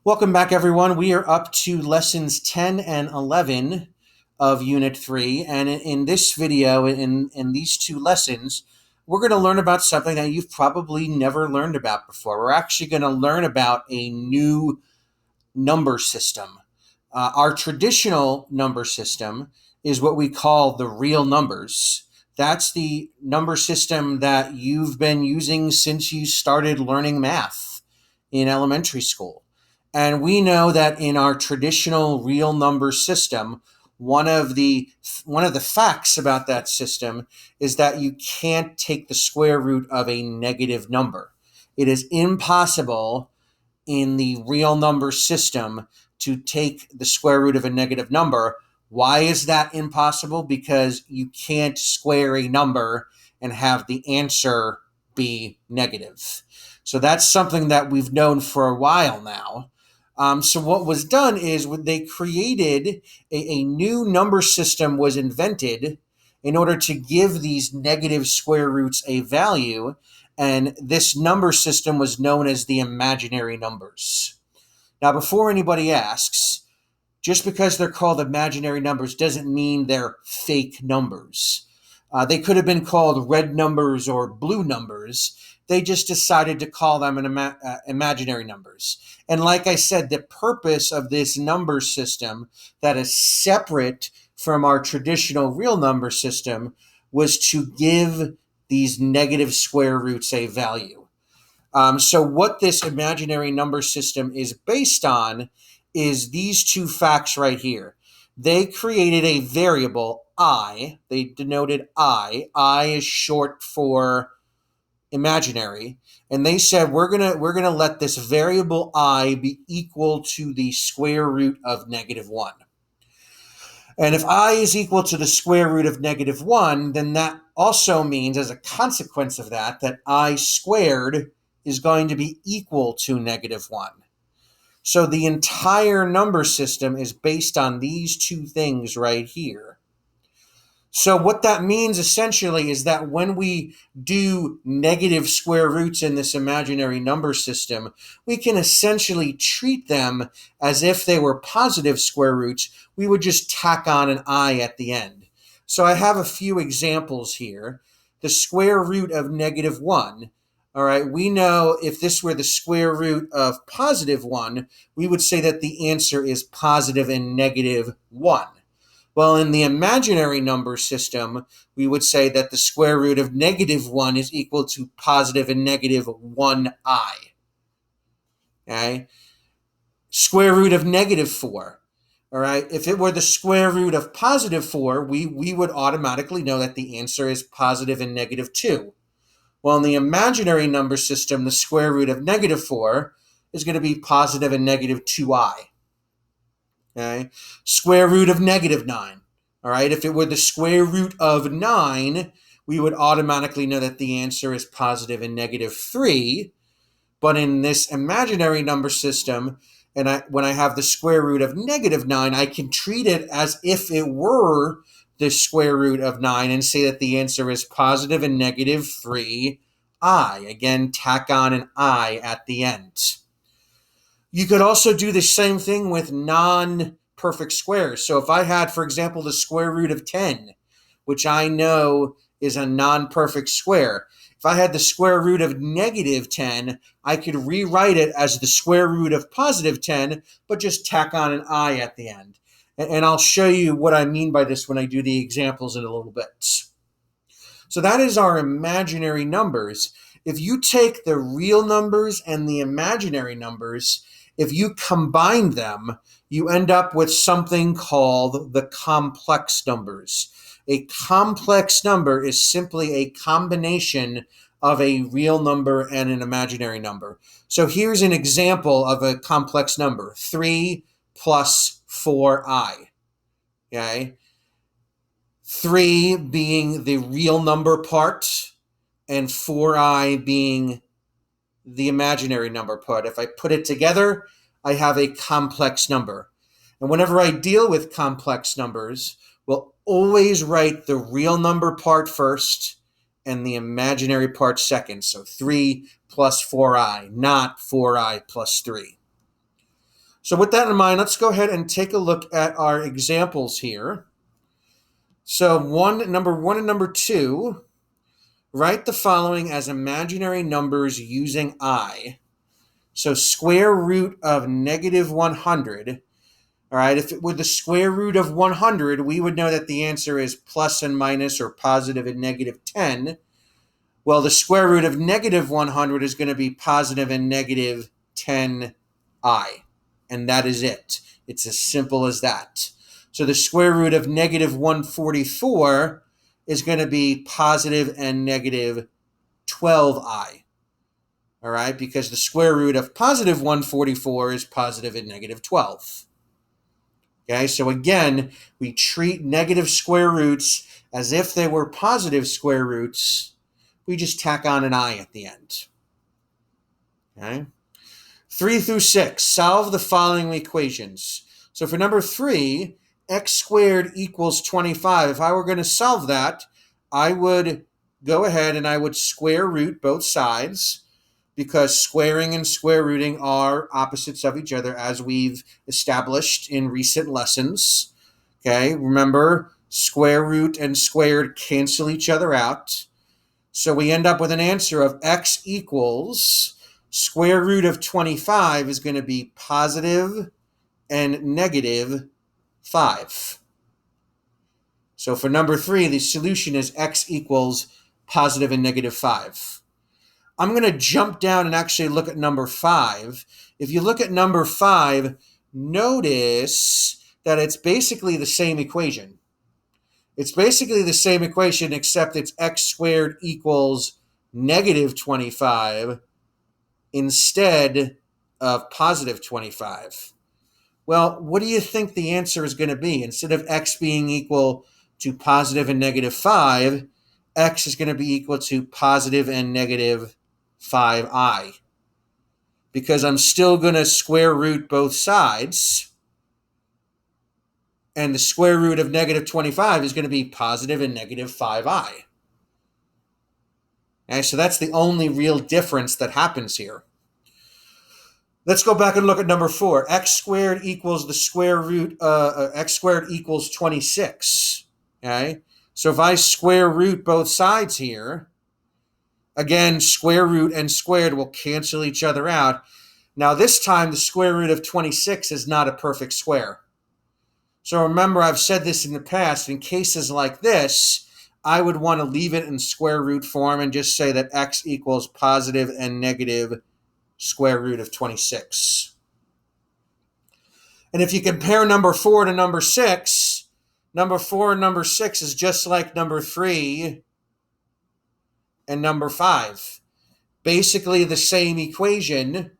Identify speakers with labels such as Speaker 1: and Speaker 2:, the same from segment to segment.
Speaker 1: Welcome back, everyone. We are up to lessons 10 and 11 of Unit 3. And in this video, in these two lessons, we're going to learn about something that you've probably never learned about before. We're actually going to learn about a new number system. Our traditional number system is what we call the real numbers. That's the number system that you've been using since you started learning math in elementary school. And we know that in our traditional real number system, one of the facts about that system is that you can't take the square root of a negative number. It is impossible in the real number system to take the square root of a negative number. Why is that impossible? Because you can't square a number and have the answer be negative. So that's something that we've known for a while now. So what was done is they created a new number system was invented in order to give these negative square roots a value, and this number system was known as the imaginary numbers. Now, before anybody asks, just because they're called imaginary numbers doesn't mean they're fake numbers. They could have been called red numbers or blue numbers. They just decided to call them imaginary numbers. And like I said, the purpose of this number system that is separate from our traditional real number system was to give these negative square roots a value. So what this imaginary number system is based on is these two facts right here. They created a variable I. They denoted I. I is short for imaginary, and they said we're gonna let this variable I be equal to the square root of -1. And if I is equal to the square root of -1, then that also means, as a consequence of that, that I squared is going to be equal to -1. So the entire number system is based on these two things right here. So what that means essentially is that when we do negative square roots in this imaginary number system, we can essentially treat them as if they were positive square roots. We would just tack on an I at the end. So I have a few examples here. The square root of -1. All right, we know if this were the square root of +1, we would say that the answer is positive and -1. Well, in the imaginary number system, we would say that the square root of -1 is equal to positive and -1i. Okay? Square root of -4. All right? If it were the square root of +4, we would automatically know that the answer is positive and -2. Well, in the imaginary number system, the square root of -4 is going to be positive and -2i. Okay? Square root of -9. All right? If it were the square root of 9, we would automatically know that the answer is positive and -3. But in this imaginary number system, when I have the square root of -9, I can treat it as if it were the square root of 9 and say that the answer is positive and -3i. Again, tack on an I at the end. You could also do the same thing with non-perfect squares. So if I had, for example, the square root of 10, which I know is a non-perfect square, if I had the square root of -10, I could rewrite it as the square root of +10, but just tack on an I at the end. And I'll show you what I mean by this when I do the examples in a little bit. So that is our imaginary numbers. If you take the real numbers and the imaginary numbers, if you combine them, you end up with something called the complex numbers. A complex number is simply a combination of a real number and an imaginary number. So here's an example of a complex number: 3 plus 4i. Okay? 3 being the real number part and 4i being the imaginary number part. If I put it together, I have a complex number. And whenever I deal with complex numbers, we'll always write the real number part first and the imaginary part second. So 3 plus 4i, not 4i plus 3. So with that in mind, let's go ahead and take a look at our examples here. So number one and number two, write the following as imaginary numbers using I. So square root of negative 100. All right, if it were the square root of 100, we would know that the answer is plus and minus or positive and negative 10. Well, the square root of negative 100 is going to be positive and negative 10i. And that is it. It's as simple as that. So the square root of negative 144 is going to be positive and negative 12i. All right, because the square root of positive 144 is positive and negative 12. Okay, so again, we treat negative square roots as if they were positive square roots. We just tack on an I at the end. Okay? 3 through 6, solve the following equations. So for number 3, x squared equals 25. If I were going to solve that, I would go ahead and I would square root both sides, because squaring and square rooting are opposites of each other, as we've established in recent lessons. Okay, remember, square root and squared cancel each other out. So we end up with an answer of x equals square root of 25 is going to be positive and negative 5. So for number 3, the solution is x equals positive and negative 5. I'm going to jump down and actually look at number 5. If you look at number 5, notice that it's basically the same equation. It's basically the same equation, except it's x squared equals negative 25 instead of positive 25. Well, what do you think the answer is going to be? Instead of x being equal to positive and negative 5, x is going to be equal to positive and negative 5i. Because I'm still going to square root both sides, and the square root of negative 25 is going to be positive and negative 5i. Okay, so that's the only real difference that happens here. Let's go back and look at number 4. X squared equals the square root, x squared equals 26. Okay, so if I square root both sides here, again, square root and squared will cancel each other out. Now this time, the square root of 26 is not a perfect square. So remember, I've said this in the past, in cases like this, I would want to leave it in square root form and just say that x equals positive and negative square root of 26. And if you compare number 4 to number 6, number 4 and number 6 is just like number 3 and number 5. Basically the same equation,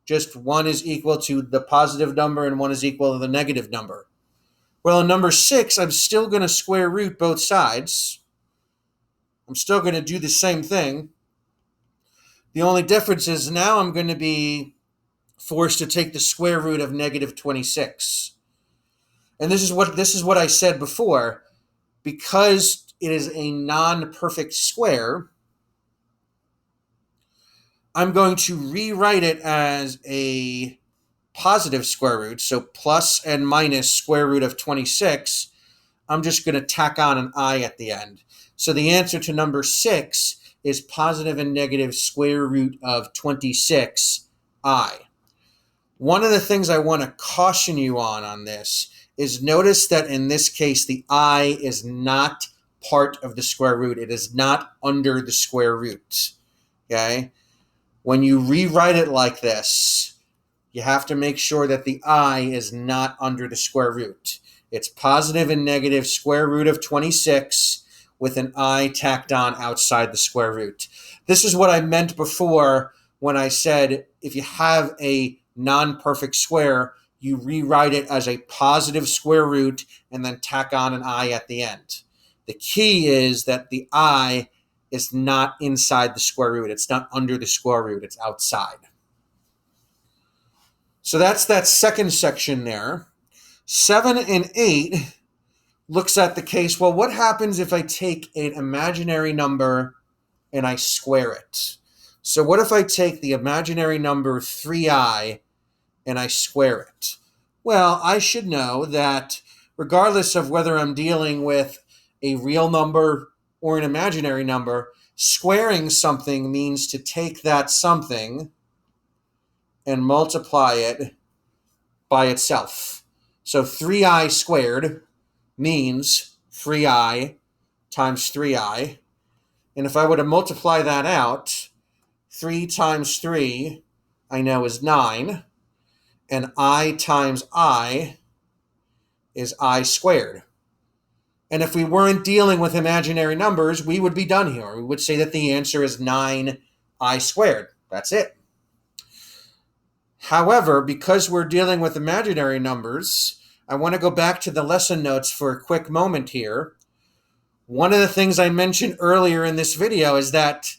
Speaker 1: just one is equal to the positive number and one is equal to the negative number. Well, in number 6, I'm still going to square root both sides. I'm still going to do the same thing. The only difference is now I'm going to be forced to take the square root of negative 26. And this is what I said before. Because it is a non-perfect square, I'm going to rewrite it as a positive square root, so plus and minus square root of 26. I'm just going to tack on an I at the end. So the answer to number 6 is positive and negative square root of 26i. One of the things I want to caution you on this is notice that in this case, the I is not part of the square root. It is not under the square root. Okay? When you rewrite it like this, you have to make sure that the I is not under the square root. It's positive and negative square root of 26 with an I tacked on outside the square root. This is what I meant before when I said if you have a non-perfect square, you rewrite it as a positive square root and then tack on an I at the end. The key is that the I is not inside the square root. It's not under the square root. It's outside. So that's that second section there. 7 and 8 looks at the case, well, what happens if I take an imaginary number and I square it? So what if I take the imaginary number 3i and I square it. Well, I should know that regardless of whether I'm dealing with a real number or an imaginary number, squaring something means to take that something and multiply it by itself. So 3i squared means 3i times 3i. And if I were to multiply that out, 3 times 3 I know is 9. And I times I is I squared. And if we weren't dealing with imaginary numbers, we would be done here. We would say that the answer is 9i squared. That's it. However, because we're dealing with imaginary numbers, I want to go back to the lesson notes for a quick moment here. One of the things I mentioned earlier in this video is that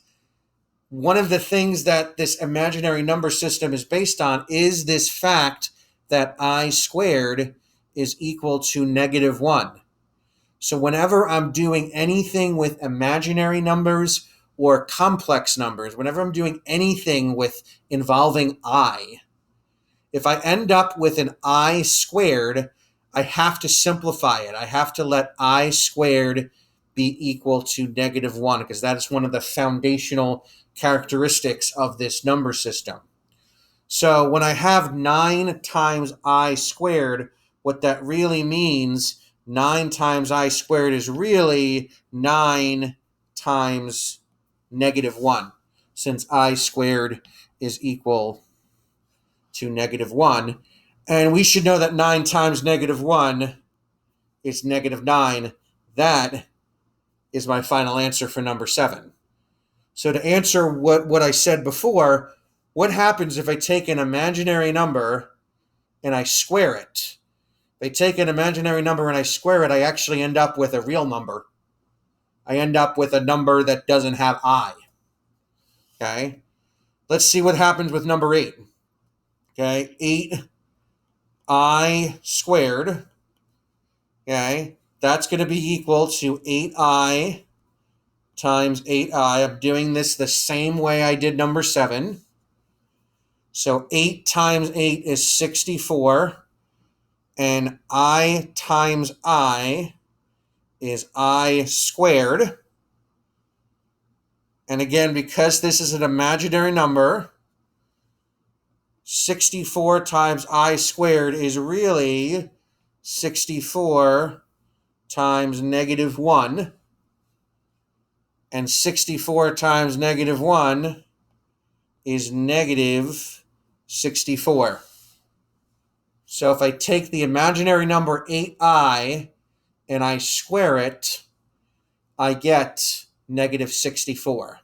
Speaker 1: one of the things that this imaginary number system is based on is this fact that I squared is equal to -1. So whenever I'm doing anything with imaginary numbers or complex numbers, whenever I'm doing anything with involving I, if I end up with an I squared, I have to simplify it. I have to let I squared be equal to -1 because that is one of the foundational characteristics of this number system. So when I have 9 times I squared, what that really means, 9 times I squared is really 9 times -1, since I squared is equal to -1. And we should know that 9 times -1 is -9. That is my final answer for number 7. So to answer what I said before, what happens if I take an imaginary number and I square it? If I take an imaginary number and I square it, I actually end up with a real number. I end up with a number that doesn't have I. Okay? Let's see what happens with number 8. Okay? 8i squared. Okay? That's going to be equal to 8i times 8i. I'm doing this the same way I did number 7. So 8 times 8 is 64. And I times I is I squared. And again, because this is an imaginary number, 64 times I squared is really 64 times -1. And 64 times -1 is -64. So if I take the imaginary number 8i and I square it, I get -64.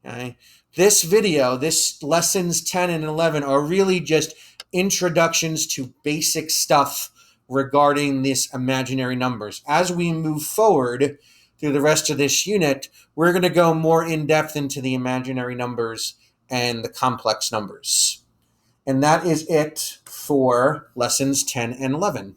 Speaker 1: Okay? This video, this lessons 10 and 11 are really just introductions to basic stuff regarding these imaginary numbers. As we move forward through the rest of this unit, we're going to go more in depth into the imaginary numbers and the complex numbers. And that is it for lessons 10 and 11.